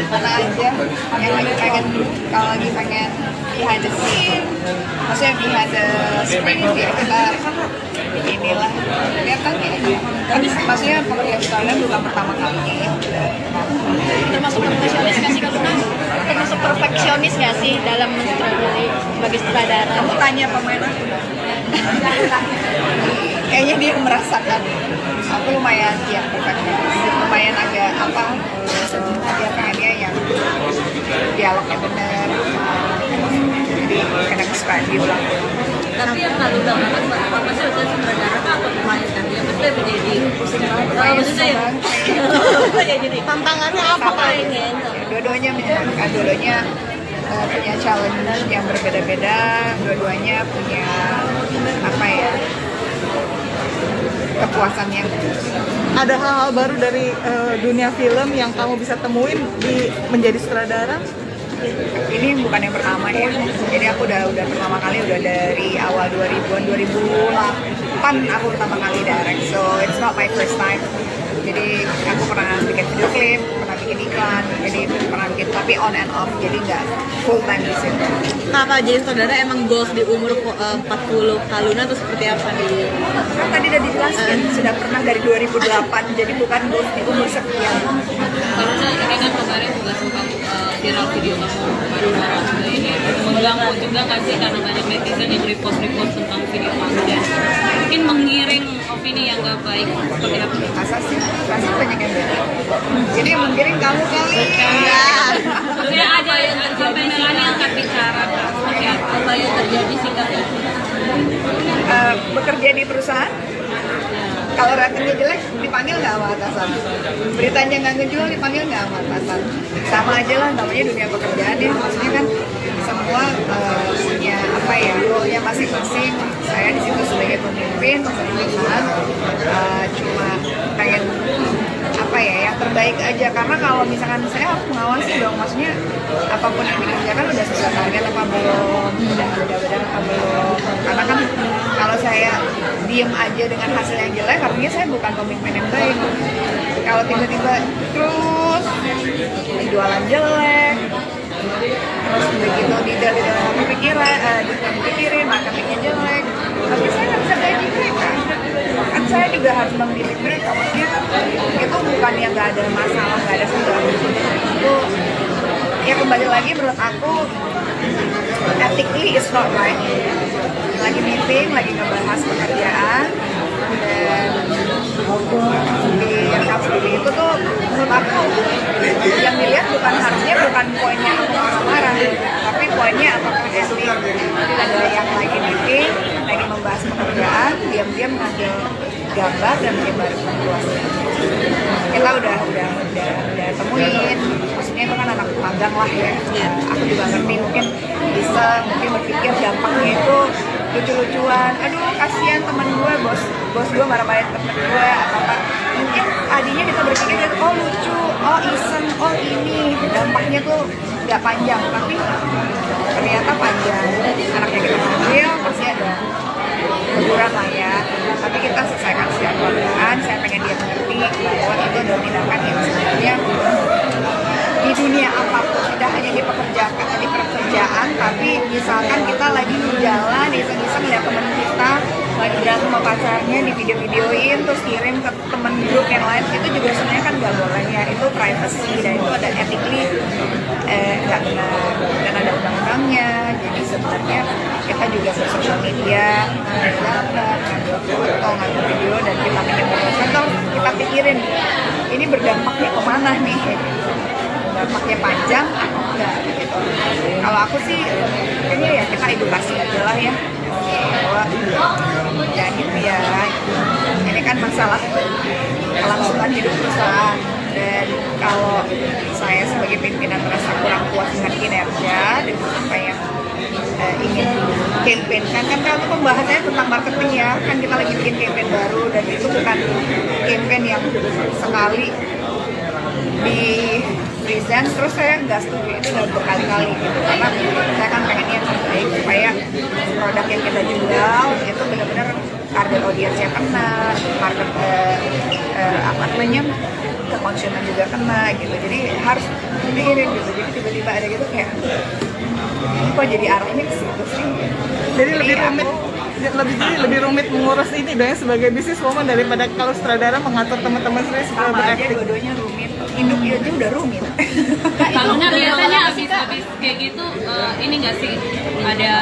Mana aja yang lagi pengen, kalau lagi pengen behind the scene, maksudnya behind the screen ya kita inilah lihat kan kayaknya. Tapi maksudnya pekerjaan sutradara bukan pertama kalinya ya. Termasuk perfeksionis nggak sih kamu? Termasuk perfeksionis nggak sih dalam mensutradarai sebagai sutradara? Kamu tanya pemain aku dong. Kayaknya dia merasakan aku lumayan ya perfeksionis, lumayan agak apa, dia pengennya yang dialognya bener, jadi kadang suka diulang. Tapi yang kalau udah banget apa sih udah sutradara kan atau pemain kan yang betul menjadi maksudnya ya jadi Tantangannya apa kalian? Dua-duanya menyenangkan, dua-duanya punya challenge yang berbeda-beda, dua-duanya punya apa ya, kepuasan yang Ada hal-hal baru dari dunia film yang kamu bisa temuin di menjadi sutradara? ini bukan yang pertama ya. Jadi aku udah pertama kali udah dari awal 2000-an, 2008 aku pertama kali direct. So it's not my first time. Jadi aku pernah bikin video klip, pernah bikin iklan, jadi pernah bikin tapi on and off, jadi nggak full time di situ. Kenapa jadi sutradara emang goals di umur 40 Kaluna atau seperti apa nih? Kan tadi udah dijelaskan, sudah pernah dari 2008, jadi bukan goals di umur sekian. Karena ini kan kemarin juga sempat viral video kamu baru-baru juga ini mengganggu juga nggak sih karena banyak netizen yang repost tentang video kamu dan mungkin mengiring opini yang nggak baik seperti apa? Masa sih? Pasti banyak yang beda. Jadi yang menggiring kamu kali. Maksudnya ada pembelaan yang angkat bicara seperti apa yang terjadi singkat itu? Bekerja di perusahaan, kalau ratingnya jelek dipanggil nggak sama atasan, beritanya nggak ngejual dipanggil nggak sama atasan, sama aja lah namanya dunia pekerjaan ya. Maksudnya kan semua punya apa ya, role-nya masing-masing. Saya di situ sebagai pemimpin perusahaan cuma pengen apa ya, yang terbaik aja, karena kalau misalkan saya harus mengawasi dong, maksudnya apapun yang dikerjakan udah sesuai target apa belum, udah benar apa belum, karena kan kalau saya diem aja dengan hasil yang jelek artinya saya bukan pemimpin yang baik. Kalau tiba-tiba terus jualan jelek, terus begitu di dalam dipikirin marketingnya jelek, tapi saya nggak bisa gaji mereka, kan saya juga harus memilih mereka. Maksudnya itu bukan yang nggak ada masalah, nggak ada segala itu ya, kembali lagi menurut aku ethically is not right. Lagi meeting, lagi ngebahas pekerjaan dan direkam seperti itu tuh menurut aku yang dilihat bukan poinnya aku marah-marah, tapi poinnya apakah etik. Ada yang lagi meeting, lagi membahas pekerjaan, diam-diam ngambil gambar dan menyebar luasnya. Kita udah temuin, maksudnya itu kan anak magang lah ya. Aku juga ngerti, mungkin berpikir dampaknya itu lucu-lucuan, aduh kasihan teman gue, bos gue marah-marahin temen gue atau apa. Mungkin tadinya kita berpikir oh lucu, oh iseng, oh ini dampaknya tuh nggak panjang, tapi ternyata panjang. Anaknya kita panggil pasti ada teguran lah ya, tapi kita selesaikan secara pelan. Saya pengen dia mengerti bahwa itu adalah tindakan yang sebenarnya di dunia apapun, tidak hanya di pekerjaan, tapi misalkan kita lagi di jalan, iseng-iseng lihat teman kita lagi berantem sama pacarnya, di video-videoin terus kirim ke temen grup yang lain, itu juga sebenarnya kan nggak boleh ya, itu privacy dan itu ada ethically nggak benar dan ada undang-undangnya. Jadi sebenarnya kita juga bersosial media, ngambil gambar, ngambil foto, ngambil video dan kita menyebarkan, terus kita pikirin ini berdampaknya kemana nih, dampaknya panjang atau enggak gitu. Kalau aku sih kayaknya ya kita edukasi aja lah ya, bahwa ya gitu ya, ini kan masalah kelangsungan hidup perusahaan, dan kalau saya sebagai pimpinan merasa kurang puas dengan kinerja dan apa yang ingin campaign kan kalau pembahasannya tentang marketing ya, kan kita lagi bikin campaign baru dan itu bukan campaign yang sekali di present terus saya nggak setuju, itu udah berkali-kali gitu, karena saya kan pengennya yang terbaik supaya produk yang kita jual itu benar-benar target audiensnya kena, market apa namanya ke konsumen juga kena gitu. Jadi harus dipikirin gitu. Jadi tiba-tiba ada gitu kayak ini kok jadi arahnya ke situ sih. Jadi lebih rumit mengurus ini dong ya, sebagai bisnis woman daripada kalau sutradara mengatur teman-teman sendiri supaya Sama aja berakting. dua-duanya rumit. Hidup aja udah rumit. Kalau biasanya habis kayak gitu ini nggak sih ada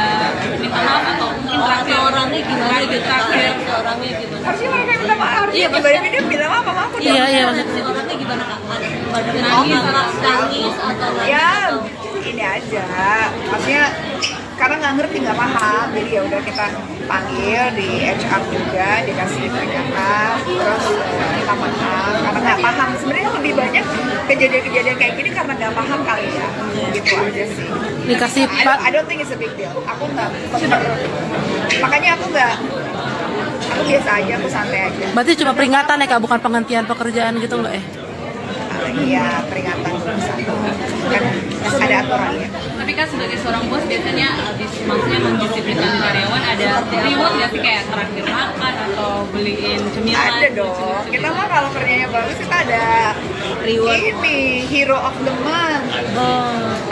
minta maaf atau mungkin terakhir orangnya gimana gitu, terakhir orangnya gimana? Harusnya mereka minta maaf. Harusnya Iya, dibanding dia bilang apa maaf udah. Iya, maksudnya orangnya gimana kak? Nangis atau Ya ini aja. Maksudnya karena nggak ngerti, nggak paham, jadi ya udah kita panggil di HR juga, dikasih peringatan, terus kita maaf karena nggak paham. Sebenarnya lebih banyak kejadian-kejadian kayak gini karena nggak paham kali ya, gitu aja sih. Dikasih I don't think it's a big deal. Aku nggak, makanya aku biasa aja, aku santai aja. berarti cuma peringatan ya Kak, bukan penghentian pekerjaan gitu loh Iya, peringatan satu kan ada aturannya. tapi kan sebagai seorang bos biasanya habis maksudnya mendisiplinkan karyawan ada reward nggak sih kayak traktir makan atau beliin cemilan Ada dong. Kita mah kalau kerjanya bagus kita ada Reward. ini hero of the month.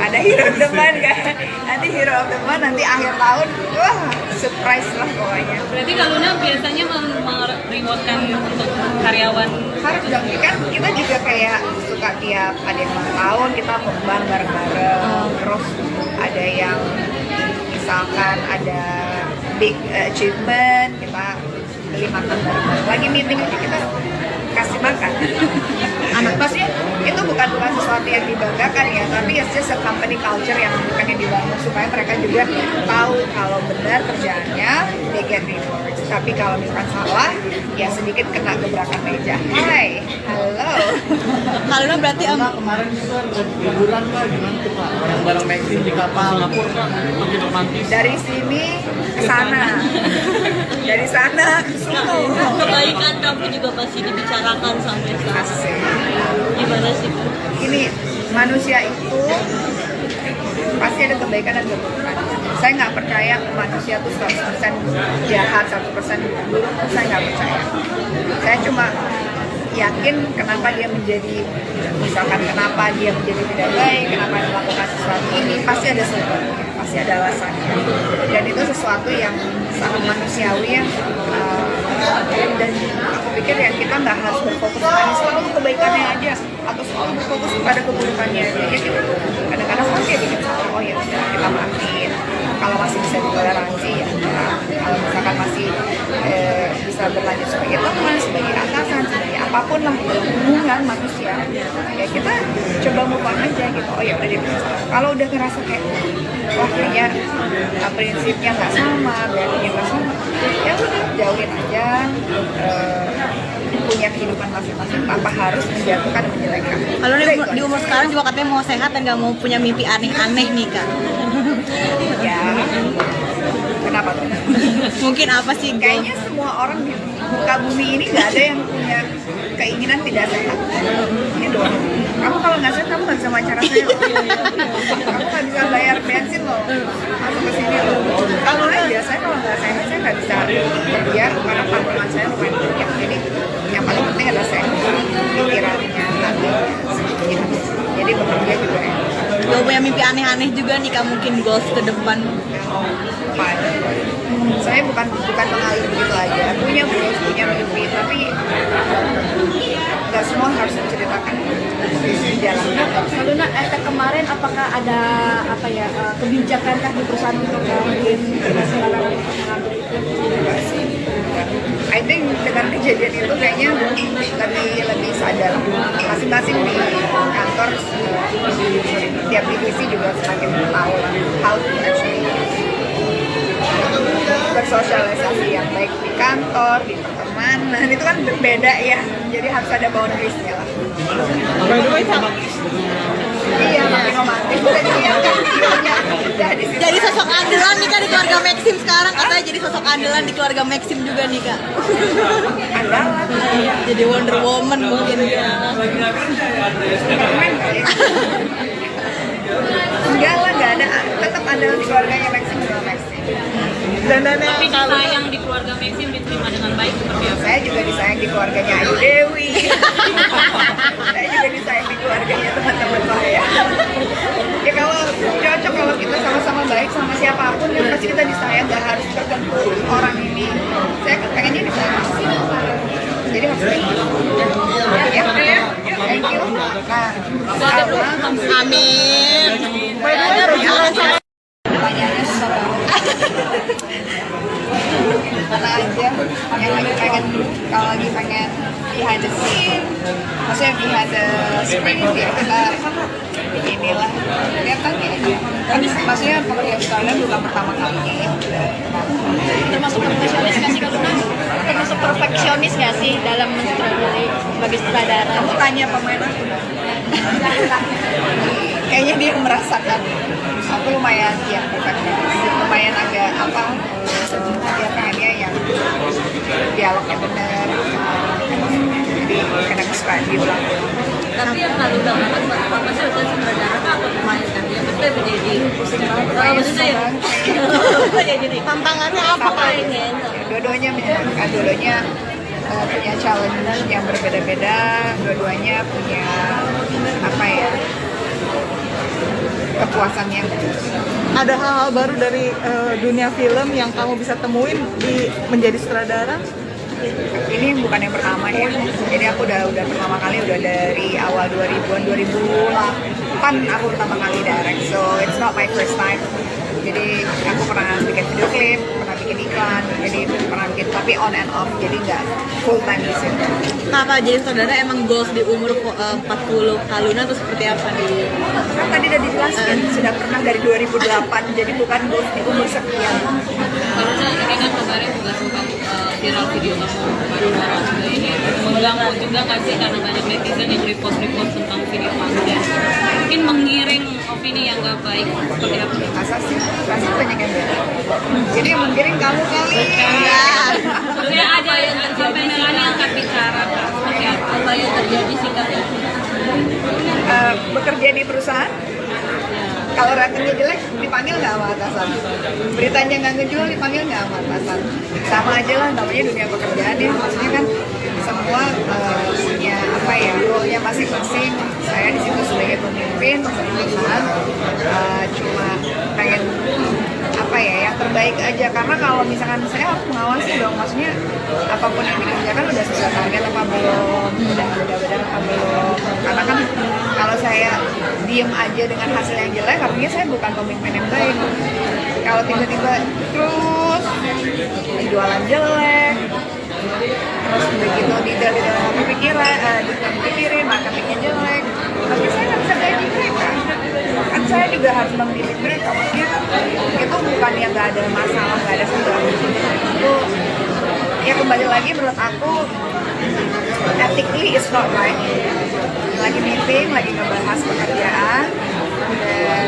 Ada hero of the month kan. Nanti hero of the month nanti akhir tahun, wah surprise lah pokoknya. berarti Kak Luna biasanya merewardkan untuk karyawan Harus dong, kan kita juga kayak suka tiap ada yang ulang tahun kita mukbang bareng-bareng. Terus ada yang misalkan ada big achievement kita beli makan bareng-bareng. Lagi meeting aja kita kasih makan. Anak maksudnya itu bukan sesuatu yang dibanggakan ya, tapi it's just a company culture yang bukan yang dibangun supaya mereka juga tahu kalau benar kerjaannya they get rewards. Tapi kalau misalkan salah, ya sedikit kena gebrakan meja. Hai, halo. Kalau berarti Kemarin itu kan liburan Kak, gimana tuh Kak? Yang bareng Maxim di kapal ngapur Kak, makin romantis. Dari sini ke sana, dari sana ke situ. kebaikan kamu juga pasti dibicarakan sampai sekarang. Asik. Gimana sih? Ini manusia itu pasti ada kebaikan dan keburukan. Saya nggak percaya manusia itu 100% jahat, 100% buruk. Saya nggak percaya. Saya cuma yakin kenapa dia menjadi, misalkan kenapa dia menjadi tidak baik, kenapa dia melakukan sesuatu ini, pasti ada sebabnya, pasti ada alasannya. Dan itu sesuatu yang sangat manusiawi ya. Dan aku pikir ya kita nggak harus berfokus pada selalu kebaikannya aja atau selalu berfokus pada keburukannya aja. Ya kita kadang-kadang pasti bikin salah, oh ya udah kita maafin. Kalau masih bisa ditoleransi ya udah. Kalau misalkan masih bisa berlanjut sebagai teman, sebagai atasan, sebagai apapun lah hubungan manusia, ya kita coba move on aja gitu. Oh ya udah dia bisa salah. Kalau udah ngerasa kayak wah kayaknya prinsipnya nggak sama, berarti nggak sama, ya udah jauhin aja. Punya kehidupan masing-masing tanpa harus menjatuhkan menjelekkan. Kalau di umur sekarang juga katanya mau sehat dan nggak mau punya mimpi aneh-aneh nih Kak. Ya, kenapa tuh? Mungkin apa sih? Kayaknya semua orang di muka bumi ini nggak ada yang punya keinginan tidak sehat. Ini doang. Kamu kalau nggak sehat, kamu nggak bisa wawancara saya loh. Kamu nggak bisa bayar bensin loh. Masuk ke sini loh. Kalau aja saya kalau nggak sehat, saya nggak bisa kerja karena pandangan saya lumayan banyak. Jadi yang paling penting adalah sehat. Pikirannya, hatinya, gitu. Jadi bekerja juga ya. Gak punya mimpi aneh-aneh juga nih Kak, mungkin goals ke depan. Saya bukan mengalir begitu aja, punya goals, punya mimpi, tapi nggak semua harus diceritakan di jalan. Kak Luna, kemarin apakah ada kebijakan di perusahaan untuk mungkin mengambil itu? Enggak sih. I think dengan kejadian itu kayaknya lebih sadar masing-masing di kantor, tiap divisi juga semakin tahu how to actually bersosialisasi yang baik di kantor, di pertemanan, itu kan berbeda ya, jadi harus ada boundaries-nya lah. Iya, makin romantis. Jadi sosok andalan nih Kak di keluarga Maxim sekarang, katanya jadi sosok andalan di keluarga Maxim juga nih Kak. Andalan. Jadi Wonder Woman mungkin ya. Superman kali ya. Enggak lah, enggak ada. Tetap ada di keluarganya Maxim juga Maxim. tapi sayang di keluarga Maxim diterima dengan baik seperti apa? Saya Saya juga disayang di keluarganya Ayu Dewi. Saya juga disayang di keluarganya teman-teman saya. Ya kalau cocok, kalau kita sama-sama baik sama siapapun ya pasti kita disayang, gak harus tertentu orang ini. Saya pengennya disayang. Jadi maksudnya ya, thank you. Nah, Amin. By the way, berjalan sama pertanyaannya susah banget. Mana aja yang lagi pengen, kalau lagi pengen behind the scene, maksudnya behind the screen ya kita inilah kelihatan ya. Kan maksudnya pekerjaan sekalian bukan pertama kalinya ya. Termasuk perfeksionis nggak sih kalau termasuk perfeksionis nggak sih dalam mensutradarai sebagai sutradara? Kamu tanya pemain aku. Kayaknya dia merasakan. Aku lumayan ya lumayan agak apa, dia pengennya yang dialognya benar, jadi kadang suka diulang. Tapi yang kalau udah masih udah sutradara kan aku pemain kan ya, betul menjadi maksudnya ya jadi tantangannya apa Kak? pengen Dua-duanya menyenangkan, dua-duanya punya challenge yang berbeda-beda, dua-duanya punya apa ya, kepuasannya. Ada hal-hal baru dari dunia film yang kamu bisa temuin di menjadi sutradara? Ini bukan yang pertama ya, jadi aku udah pertama kali, udah dari awal 2008 aku pertama kali direct, so it's not my first time. Jadi aku pernah bikin video klip, pernah bikin iklan, jadi pernah bikin, tapi on and off, jadi nggak full time di situ. Kakak jadi saudara emang goals di umur 40 tahunan atau seperti apa nih? Kan tadi udah dijelaskan, sudah pernah dari 2008, jadi bukan goals di umur sekian. Karena ini kan kemarin juga sempat viral video kamu baru juga ini mengganggu juga kan sih, karena banyak netizen yang repost tentang video kamu dan mungkin mengiring opini yang gak baik seperti apa? Masa sih? Pasti banyak yang beda. Jadi yang menggiring kamu kali. Maksudnya ada yang sampai Melani angkat bicara seperti apa? Apa yang terjadi sikapnya? Bekerja di perusahaan, kalau ratingnya jelek dipanggil nggak sama atasan, beritanya nggak ngejual dipanggil nggak sama atasan, sama aja lah, namanya dunia pekerjaan ya, maksudnya kan semua punya apa ya, role-nya masing-masing. Saya di situ sebagai pemimpin perusahaan, cuma pengen apa ya, yang terbaik aja, karena kalau misalkan saya harus mengawasi dong, maksudnya apapun yang dikerjakan udah sesuai target apa belum, udah benar apa belum, karena kan kalau saya diem aja dengan hasil yang jelek, artinya saya bukan pemimpin yang baik. Kalau tiba-tiba terus jualan jelek, terus begitu tidak dipikirin marketingnya jelek, tapi saya nggak bisa gaji mereka. Kan saya juga harus mendidik mereka, maksudnya itu bukan yang nggak ada masalah, nggak ada segala itu ya, kembali lagi menurut aku ethically is not right. Lagi meeting, lagi ngebahas pekerjaan, dan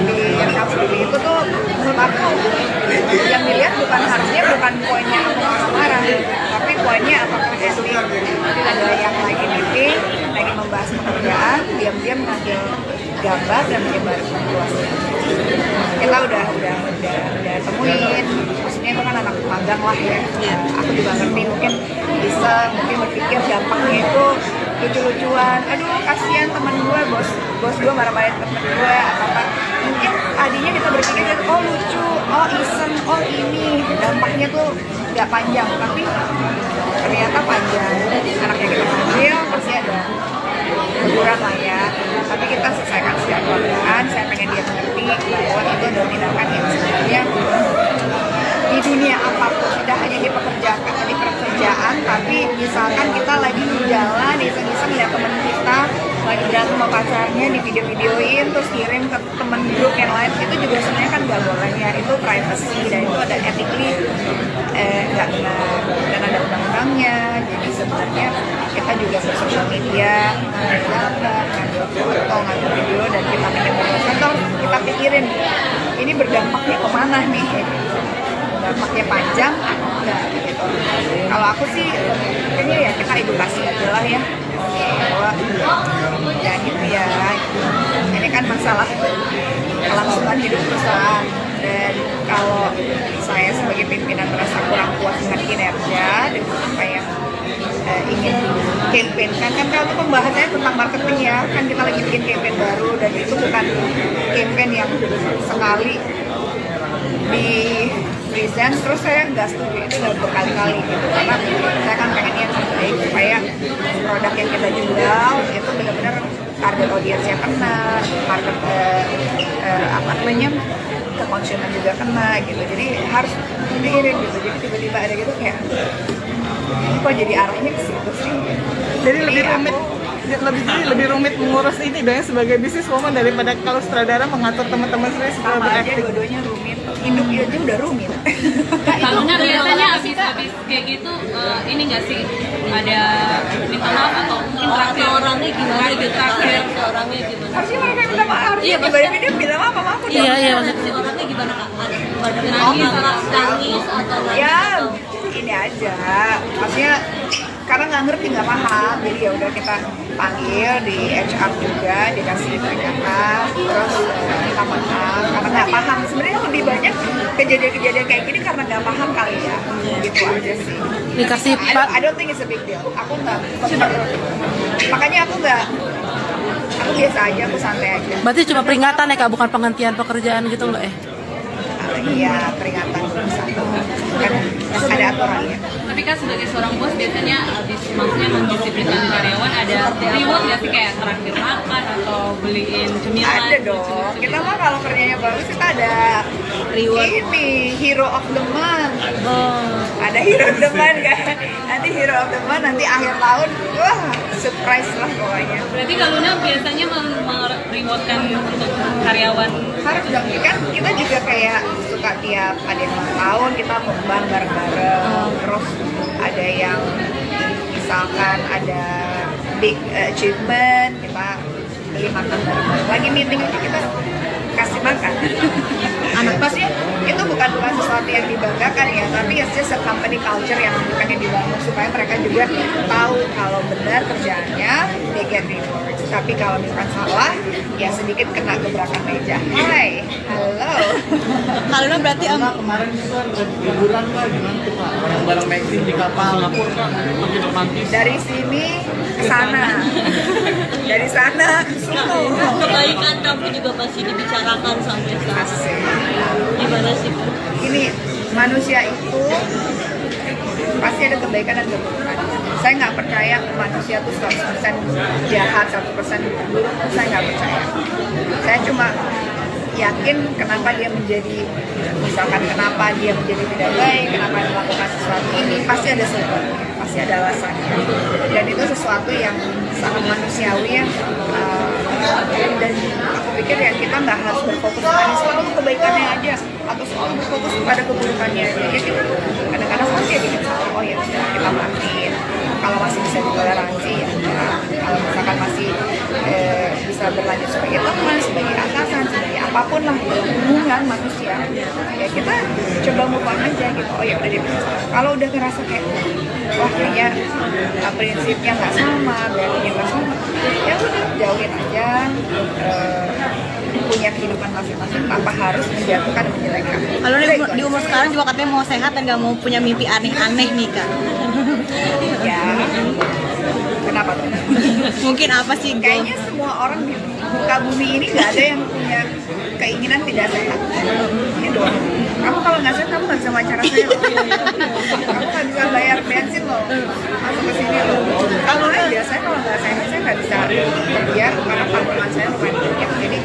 direkam seperti itu tuh menurut aku yang dilihat bukan poinnya aku marah-marah, tapi poinnya apakah etik. Ada yang lagi meeting, lagi membahas pekerjaan, diam-diam ngambil gambar dan menyebar luasnya. Kita udah temuin, maksudnya itu kan anak magang lah ya. Aku juga ngerti, mungkin berpikir dampaknya itu lucu-lucuan, aduh kasihan teman gue, bos gue marah-marahin temen gue apa, mungkin tadinya kita berpikir oh lucu, oh iseng, oh ini dampaknya tuh nggak panjang, tapi ternyata panjang. Anaknya kita panggil pasti ada teguran lah ya, tapi kita selesaikan secara pelan-pelan. Saya pengen dia mengerti bahwa itu adalah tindakan yang sebenarnya di dunia apapun, tidak hanya di pekerjaan, tapi misalkan kita lagi di jalan, iseng-iseng lihat teman kita lagi berantem sama pacarnya, di video-videoin terus kirim ke teman grup yang lain, itu juga sebenarnya kan nggak boleh ya, itu privacy dan itu ada ethically nggak benar dan ada undang-undangnya. Jadi sebenarnya kita juga bersosial media ngambil gambar, ngambil foto, ngambil video, dan kita menyebarkan, terus kita pikirin ini berdampaknya kemana nih, dampaknya panjang enggak gitu. Kalau aku sih kayaknya ya kita edukasi aja lah ya, bahwa ya gitu ya, ini kan masalah kelangsungan hidup perusahaan, dan kalau saya sebagai pimpinan merasa kurang puas dengan kinerja, ngembangin campaign kan kalau pembahasannya tentang marketing ya, kan kita lagi bikin campaign baru dan itu bukan campaign yang sekali di present terus saya nggak setuju, itu udah berkali-kali gitu, karena saya kan pengennya yang terbaik supaya produk yang kita jual itu benar-benar target audiensnya kena, market apa namanya, ke konsumen juga kena gitu, jadi harus dipikirin gitu. Jadi tiba-tiba ada gitu kayak ini kok jadi arahnya ke situ sih. Jadi lebih rumit mengurus ini dong ya, sebagai bisnis woman daripada kalau sutradara mengatur teman-teman sendiri supaya sama aja berakting. dua-duanya rumit, hidup aja udah rumit. Kalau biasanya abis kayak gitu ini nggak sih ada minta maaf atau mungkin terakhir orangnya gimana gitu, terakhir orangnya gimana? Harusnya mereka yang minta maaf. Iya, tiba-tiba dia bilang apa sama aku dong. Iya, Si orangnya gimana kak? Nangis atau Ya ini aja, maksudnya karena nggak ngerti, nggak paham, jadi ya udah kita panggil di HR juga, dikasih peringatan, terus kita maaf karena nggak paham. Sebenarnya lebih banyak kejadian-kejadian kayak gini karena nggak paham kali ya, gitu aja sih. Dikasih I don't think it's a big deal. Aku nggak, makanya aku biasa aja, aku santai aja. berarti cuma peringatan ya kak, bukan penghentian pekerjaan gitu nggak ya? Iya, peringatan satu kan ada aturannya. tapi kan sebagai seorang bos biasanya habis maksudnya mendisiplinkan karyawan ada reward nggak sih kayak traktir makan atau beliin cemilan? Ada dong. Kita mah kalau kerjanya bagus kita ada reward. Ini hero of the month. Ada hero of the month kan. Nanti hero of the month nanti akhir tahun, wah surprise lah pokoknya. Berarti kalau Luna biasanya merewardkan untuk karyawan Harus dong, kan kita juga kayak suka tiap ada yang ulang tahun kita mukbang bareng-bareng. Terus ada yang misalkan ada big achievement, kita beli makan bareng-bareng. Lagi meeting aja kita kasih makan. Anak pasnya itu bukan sesuatu yang dibanggakan ya, tapi it's just a company culture yang pengen dibangun supaya mereka juga tahu kalau benar kerjaannya they get reward. Tapi kalau misalkan salah, ya sedikit kena gebrakan meja. Hai, halo. Kalau berarti Kemarin itu kan liburan lah, gimana tuh Pak? Bareng Maxine di kapal ngapur kan, makin romantis. Dari sini ke sana, dari sana ke situ. kebaikan kamu juga masih dibicarakan sampai sekarang. Asik. Gimana sih? Ini manusia itu pasti ada kebaikan dan keburukan. Saya nggak percaya manusia itu 100% jahat, 100% buruk, saya nggak percaya. Saya cuma yakin kenapa dia menjadi, misalkan kenapa dia menjadi tidak baik, kenapa dia melakukan sesuatu ini, pasti ada sebabnya, pasti ada alasannya. Dan itu sesuatu yang sangat manusiawi ya. Dan aku pikir ya kita nggak harus berfokus pada selalu kebaikannya aja atau selalu berfokus pada keburukannya aja. Ya kita kadang-kadang pasti ya bikin salah, oh ya sudah kita maafin. Kalau masih bisa ditoleransi ya, kalau misalkan masih bisa berlanjut sebagai teman, sebagai atasan, sebagai apapun lah hubungan manusia, ya kita coba move on aja gitu. Oh ya udah dia bisa. Kalau udah ngerasa kayak wah kayaknya prinsipnya nggak sama, value-nya nggak sama, ya udah jauhin aja, punya kehidupan masing-masing tanpa harus menjatuhkan dan menjelekkan. Kalau di umur sekarang juga katanya mau sehat dan nggak mau punya mimpi aneh-aneh nih kak. Ya, kenapa tuh? Mungkin apa sih? Kayaknya semua orang di muka bumi ini nggak ada yang punya keinginan tidak sehat. Ini doang. Kamu kalau nggak sehat, kamu nggak bisa wawancara saya loh. Kamu nggak bisa bayar bensin loh. Masuk ke sini loh. Kalau aja saya kalau nggak sehat, saya nggak bisa kerja karena tabungan saya lumayan banyak. Jadi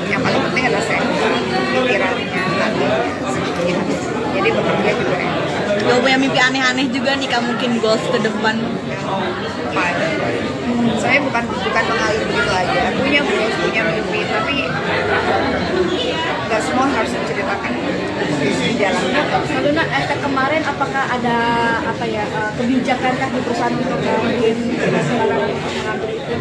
yang paling penting adalah sehat. Pikirannya, hatinya, semuanya. Jadi bekerja juga enak. Gak punya mimpi aneh-aneh juga nih kak, mungkin goals ke depan. Saya bukan mengalir begitu aja, punya goals, punya mimpi, tapi nggak semua harus diceritakan di jalan. Luna, efek kemarin apakah ada apa ya kebijakan kah di perusahaan untuk mungkin mengambil itu?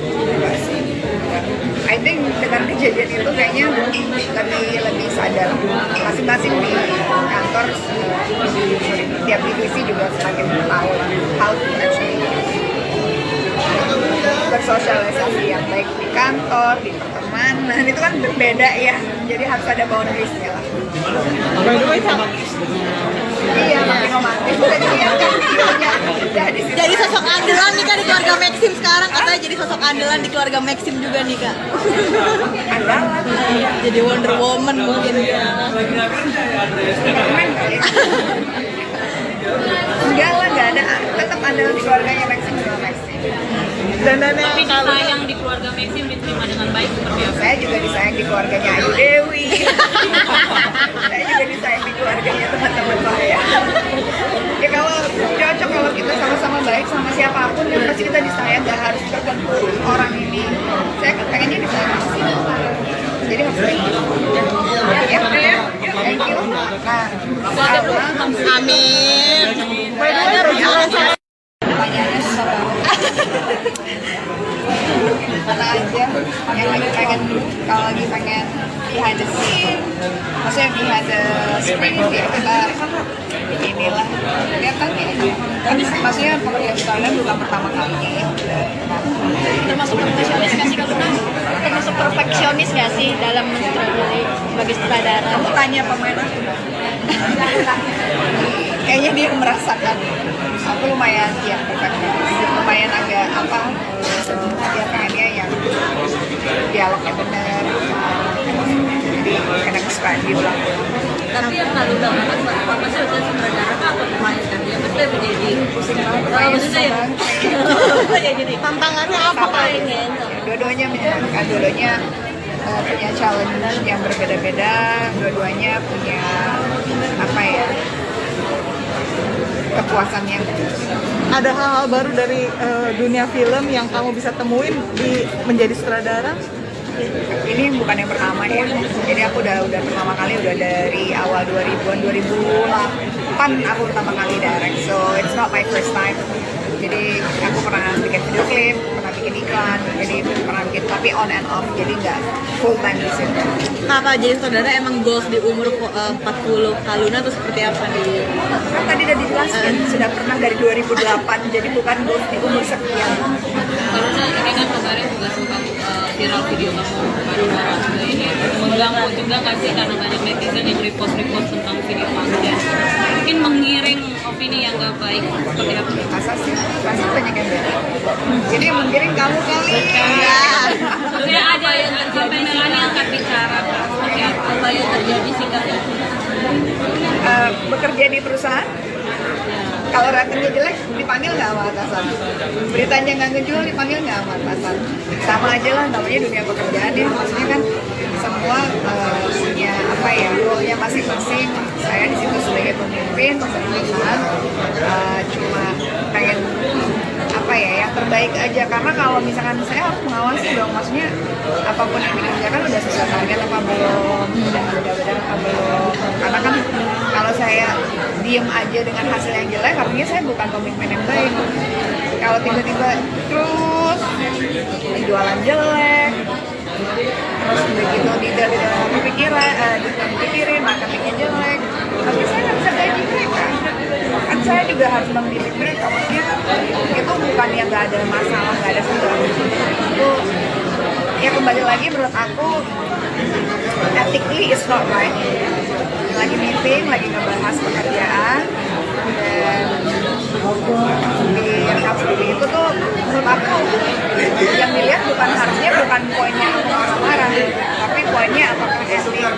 I think dengan kejadian itu kayaknya lebih sadar masing-masing di kantor, tiap divisi juga semakin tahu lah how to actually bersosialisasi yang baik di kantor, di pertemanan, itu kan berbeda ya, jadi harus ada boundaries-nya lah. Iya, makin romantis. Jadi ya kan videonya udah di situ. Jadi sosok andalan nih kan di Maxim sekarang katanya jadi sosok andalan di keluarga Maxim juga nih kak. Andalan. Jadi Wonder Woman mungkin ya. Superman kali. Enggak lah, nggak ada. Tetap andalan di keluarganya Maxim juga Maxim. Dandannya Tapi kalau disayang di keluarga Maxim diterima dengan baik seperti apa? Saya juga disayang di keluarganya Ayu Dewi. Saya juga disayang di keluarganya teman-teman saya. Ya kalau cocok, kalau kita sama-sama baik sama siapapun kan pasti kita disayang, gak harus tertentu orang ini. Saya kan pengennya disayang sama siapa. Jadi harus baik. Ya, thank you. Nah, sekarang Amin. by the way, perjalanan pertanyaannya susah banget. Mana aja yang lagi pengen, kalau lagi pengen behind the scene, maksudnya behind the screen ya kita inilah kelihatan ya. Kan maksudnya pekerjaan sutradara bukan pertama kalinya ya. Termasuk perfeksionis nggak sih Kak Luna? Termasuk perfeksionis nggak sih dalam mensutradarai sebagai sutradara? Kamu tanya pemain aku. Kayaknya dia merasakan. Aku lumayan ya perfeksionis, lumayan agak apa, dia pengennya yang dialognya benar, jadi kadang suka diulang. Tapi yang nggak ludah banget buat apa sih udah sutradara kan atau pemain kan ya pasti menjadi pusing banget. Maksudnya ya jadi Tantangannya apa sama Kak? dua-duanya menyenangkan, dua-duanya punya challenge yang berbeda-beda, dua-duanya punya apa ya, kepuasan yang ada hal-hal baru dari dunia film yang kamu bisa temuin di menjadi sutradara? ini bukan yang pertama ya, jadi aku udah pertama kali, udah dari awal 2000-an, 2008 aku pertama kali direct, so it's not my first time. Jadi aku pernah bikin video klip, pernah bikin iklan, jadi pernah bikin, tapi on and off, jadi nggak full time di situ. Kakak jadi sutradara emang goals di umur 40 Kak Luna tuh seperti apa nih? Kan tadi udah dijelaskan, sudah pernah dari 2008, jadi bukan goals di umur sekian. Karena ini kan kemarin juga sempat viral video kamu bareng-bareng juga ini mengganggu juga nggak sih karena banyak netizen yang repost tentang video kamu dan mungkin mengiring opini yang nggak baik seperti apa? Masa sih? Pasti banyak yang beda. Jadi yang menggiring kamu kali. Maksudnya ada yang sampai Melani angkat bicara seperti apa yang terjadi sih kak? Bekerja di perusahaan, kalau ratingnya jelek dipanggil nggak sama atasan, beritanya nggak ngejual dipanggil nggak sama atasan, sama aja lah namanya dunia pekerjaan ya, maksudnya kan semua punya apa ya, role-nya masing-masing. Saya di situ sebagai pemimpin perusahaan, cuma pengen apa ya, yang terbaik aja, karena kalau misalkan saya harus mengawasi dong, maksudnya apapun yang dikerjakan udah sesuai target apa belum, udah benar apa belum, karena kan kalau saya diem aja dengan hasil yang jelek artinya saya bukan pemimpin yang baik. Kalau tiba-tiba terus jualan jelek, terus begitu tidak dipikirin marketingnya jelek, tapi saya nggak bisa gaji mereka. Kan saya juga harus mendidik mereka, maksudnya itu bukan yang nggak ada masalah, nggak ada segala itu ya, kembali lagi menurut aku ethically is not right. Lagi meeting, lagi ngebahas pekerjaan, dan direkam seperti itu tuh menurut aku yang dilihat harusnya bukan poinnya orang marah, tapi poinnya apakah etik.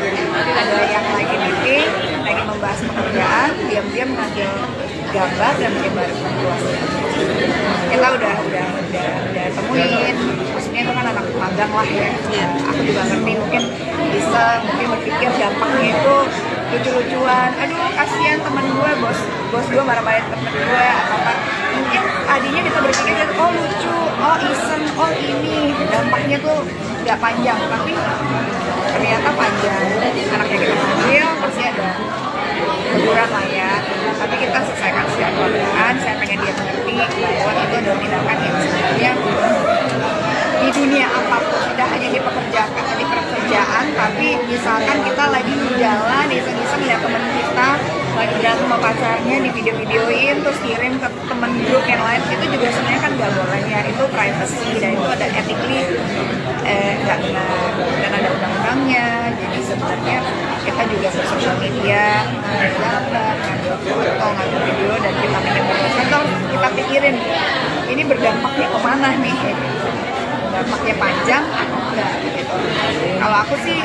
Ada yang lagi meeting, lagi membahas pekerjaan, diam-diam ngambil gambar dan menyebar luas. Kita udah temuin, maksudnya itu kan anak magang lah ya. Aku juga ngerti, mungkin berpikir dampaknya itu lucu-lucuan, aduh kasihan temen gue, bos gue marah-marahin temen gue apa, mungkin tadinya kita berpikir oh lucu, oh iseng, oh ini dampaknya tuh nggak panjang, tapi ternyata panjang. Anaknya kita panggil pasti ada teguran lah ya, tapi kita selesaikan secara keluargaan. Saya pengen dia mengerti bahwa itu adalah tindakan yang sebenarnya di dunia apapun, tidak hanya di pekerjaan, tapi misalkan kita lagi di jalan iseng-iseng lihat teman kita lagi berantem sama pacarnya, di video-videoin terus kirim ke temen grup yang lain, itu juga sebenarnya kan nggak boleh ya, itu privacy dan itu ada ethically nggak benar dan ada undang-undangnya. Jadi sebenarnya kita juga ke sosial media ngambil gambar, ngambil foto, ngambil video dan kita menyebarkan, kita pikirin ini berdampaknya kemana nih, dampaknya panjang atau enggak gitu. Kalau aku sih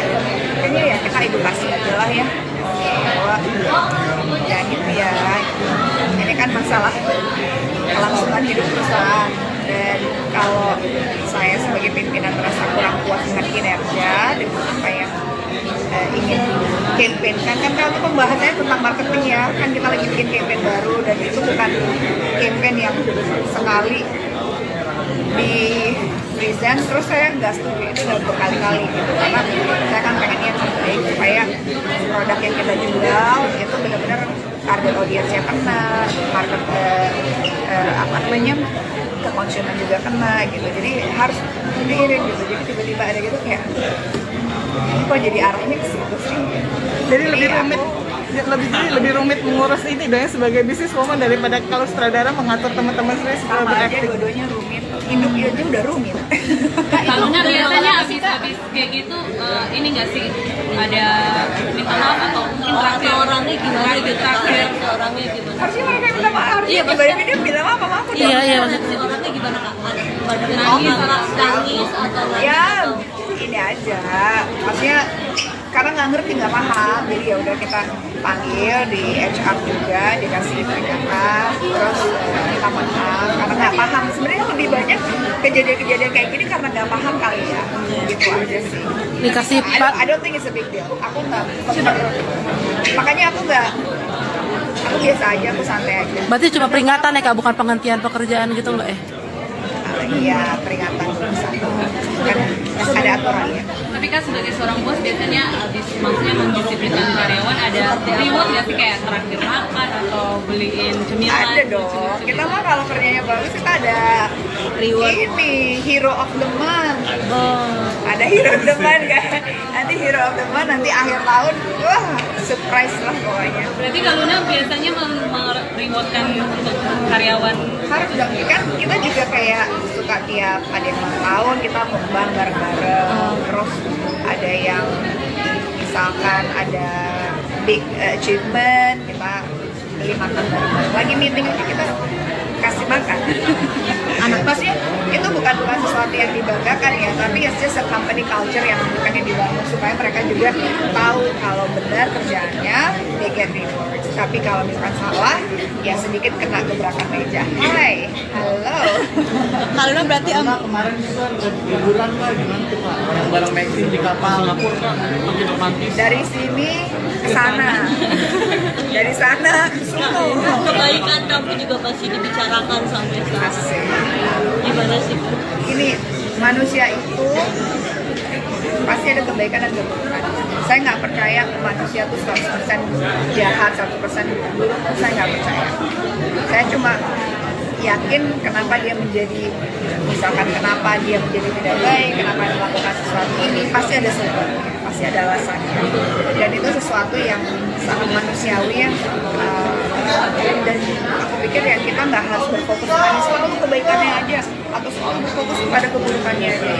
kayaknya ya kita edukasi aja lah ya, bahwa ya gitu ya, ini kan masalah kelangsungan hidup perusahaan. Dan kalau saya sebagai pimpinan merasa kurang puas dengan kinerja dengan apa yang ingin campaign kan kalau pembahasannya tentang marketing ya, kan kita lagi bikin campaign baru dan itu bukan campaign yang sekali di present terus saya nggak setuju, itu udah berkali-kali gitu, karena saya kan pengennya yang terbaik supaya produk yang kita jual itu benar-benar target audiensnya kena, market apa namanya ke konsumen juga kena gitu, jadi harus diiring gitu. Jadi tiba-tiba ada gitu kayak ini kok jadi arahnya ke situ sih. Jadi lebih rumit mengurus ini dong ya, sebagai bisnis woman daripada kalau sutradara mengatur teman-teman sendiri supaya Sama aja berakting. dua-duanya rumit, hidup aja udah rumit. Kalau biasanya habis kayak gitu ini nggak sih ada minta maaf atau mungkin terakhir Orangnya gimana gitu, terakhir orangnya gimana? Harusnya mereka yang minta maaf, harusnya Iya, dibanding dia bilang apa maaf udah. Iya, Si orangnya gimana kak? Pada nangis atau Ya ini aja, maksudnya karena nggak ngerti, nggak paham, jadi ya udah kita panggil di HR juga, dikasih peringatan, terus kita maaf karena nggak paham. Sebenarnya lebih banyak kejadian-kejadian kayak gini karena nggak paham kali ya, gitu aja sih. Dikasih I don't think it's a big deal. Aku nggak, makanya aku biasa aja, aku santai aja. berarti cuma peringatan ya kak, bukan penghentian pekerjaan gitu nggak? Iya, peringatan satu kan ada aturannya. tapi kan sebagai seorang bos biasanya habis maksudnya mendisiplinkan karyawan ada reward nggak sih kayak traktir makan atau beliin cemilan? Ada dong. Kita mah kalau kerjanya bagus kita ada reward. Ini hero of the month. Ada hero of the month kan. Nanti hero of the month nanti akhir tahun, wah surprise lah pokoknya. Berarti kalau biasanya merewardkan untuk karyawan Harus dong, kan kita juga kayak suka tiap ada yang ulang tahun kita mukbang bareng-bareng. Terus ada yang misalkan ada big achievement, kita beli makan bareng-bareng. Lagi meeting aja kita kasih makan. Anak pasnya itu bukan sesuatu yang dibanggakan ya, tapi it's just a company culture yang bukan yang dibangun supaya mereka juga tahu kalau benar kerjaannya they get rewards. Tapi kalau misalkan salah, ya sedikit kena gebrakan meja. Hai, halo. Karena berarti Kemarin juga liburan lah gimana tuh Pak? Bareng Maxine di kapal Singapura kan makin romantis. Dari sini ke sana, dari sana ke sini. kebaikan kamu juga pasti dibicarakan sampai sekarang. Asik. Gimana sih? Ini manusia itu pasti ada kebaikan dan keburukan. Saya nggak percaya manusia itu 100% jahat, 100% buruk. Saya nggak percaya. Saya cuma yakin kenapa dia menjadi, misalkan kenapa dia menjadi tidak baik, kenapa dia melakukan sesuatu ini, pasti ada sebabnya, pasti ada alasannya. Dan itu sesuatu yang sangat manusiawi ya. Dan aku pikir ya kita nggak harus berfokus pada selalu kebaikannya aja atau selalu berfokus pada keburukannya aja.